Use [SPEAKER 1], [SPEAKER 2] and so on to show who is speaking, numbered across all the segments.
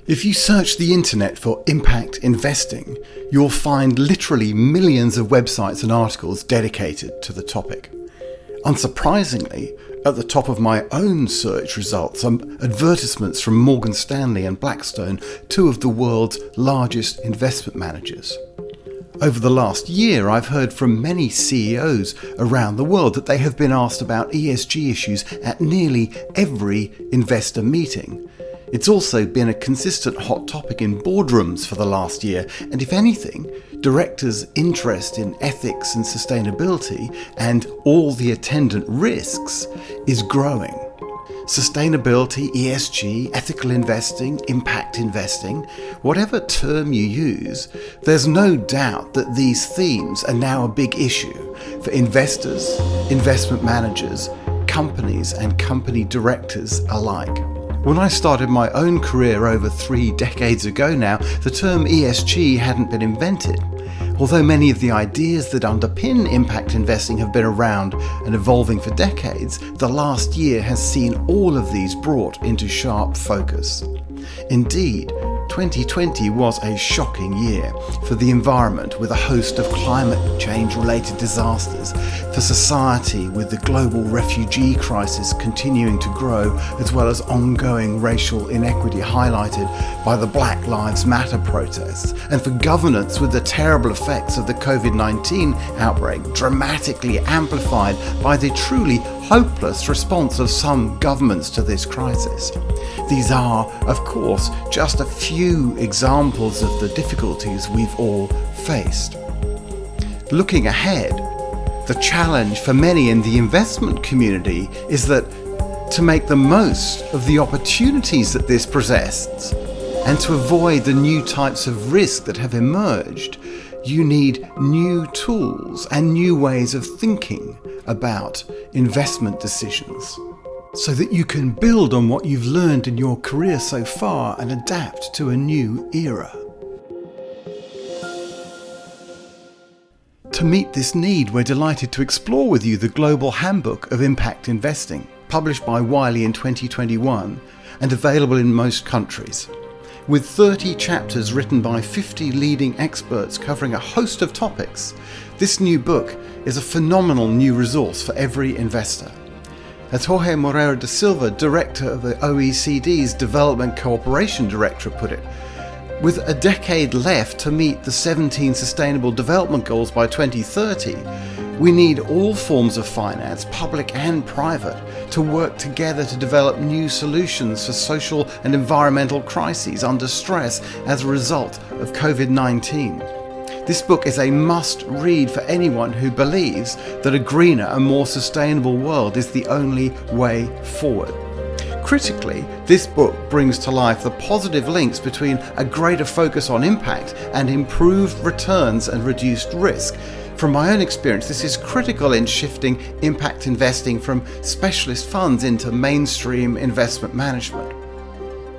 [SPEAKER 1] If you search the internet for impact investing, you'll find literally millions of websites and articles dedicated to the topic. Unsurprisingly, at the top of my own search results are advertisements from Morgan Stanley and Blackstone, two of the world's largest investment managers. Over the last year, I've heard from many CEOs around the world that they have been asked about ESG issues at nearly every investor meeting. It's also been a consistent hot topic in boardrooms for the last year, and if anything, directors' interest in ethics and sustainability and all the attendant risks is growing. Sustainability, ESG, ethical investing, impact investing, whatever term you use, there's no doubt that these themes are now a big issue for investors, investment managers, companies and company directors alike. When I started my own career over 3 decades ago now, the term ESG hadn't been invented. Although many of the ideas that underpin impact investing have been around and evolving for decades, the last year has seen all of these brought into sharp focus. Indeed, 2020 was a shocking year for the environment with a host of climate change-related disasters, for society with the global refugee crisis continuing to grow, as well as ongoing racial inequity highlighted by the Black Lives Matter protests, and for governance with the terrible effects of the COVID-19 outbreak dramatically amplified by the truly hopeless response of some governments to this crisis. These are, of course, just a few examples of the difficulties we've all faced. Looking ahead, the challenge for many in the investment community is that to make the most of the opportunities that this presents and to avoid the new types of risk that have emerged, you need new tools and new ways of thinking about investment decisions so that you can build on what you've learned in your career so far and adapt to a new era. To meet this need, we're delighted to explore with you the Global Handbook of Impact Investing, published by Wiley in 2021 and available in most countries. With 30 chapters written by 50 leading experts covering a host of topics, this new book is a phenomenal new resource for every investor. As Jorge Morais da Silva, director of the OECD's Development Cooperation Directorate, put it, with a decade left to meet the 17 Sustainable Development Goals by 2030, we need all forms of finance, public and private, to work together to develop new solutions for social and environmental crises under stress as a result of COVID-19. This book is a must-read for anyone who believes that a greener and more sustainable world is the only way forward. Critically, this book brings to life the positive links between a greater focus on impact and improved returns and reduced risk. From my own experience, this is critical in shifting impact investing from specialist funds into mainstream investment management.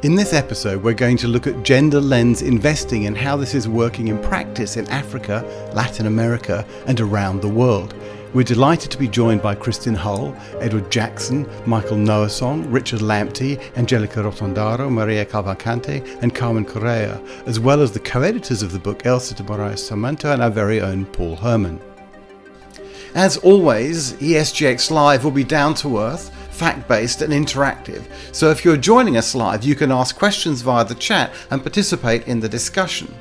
[SPEAKER 1] In this episode, we're going to look at gender lens investing and how this is working in practice in Africa, Latin America, and around the world. We're delighted to be joined by Kristin Hull, Edward Jackson, Michael Ngoasong, Richard Lamptey, Angelica Rotondaro, Maria Cavalcanti, and Carmen Correa, as well as the co-editors of the book, Elsa, Morais, Sarmento, and our very own Paul Herman. As always, ESGX Live will be down to earth, fact-based and interactive. So if you're joining us live, you can ask questions via the chat and participate in the discussion.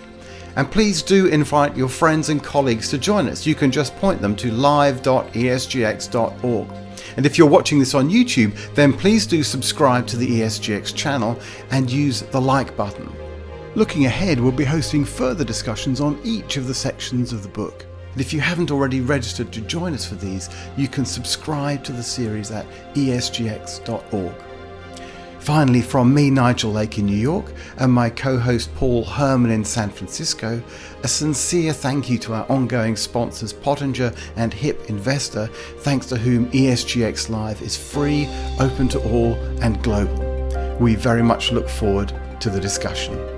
[SPEAKER 1] And please do invite your friends and colleagues to join us. You can just point them to live.esgx.org. And if you're watching this on YouTube, then please do subscribe to the ESGX channel and use the like button. Looking ahead, we'll be hosting further discussions on each of the sections of the book. And if you haven't already registered to join us for these, you can subscribe to the series at esgx.org. Finally, from me, Nigel Lake in New York, and my co-host Paul Herman in San Francisco, a sincere thank you to our ongoing sponsors Pottinger and HIP Investor, thanks to whom ESGX Live is free, open to all, and global. We very much look forward to the discussion.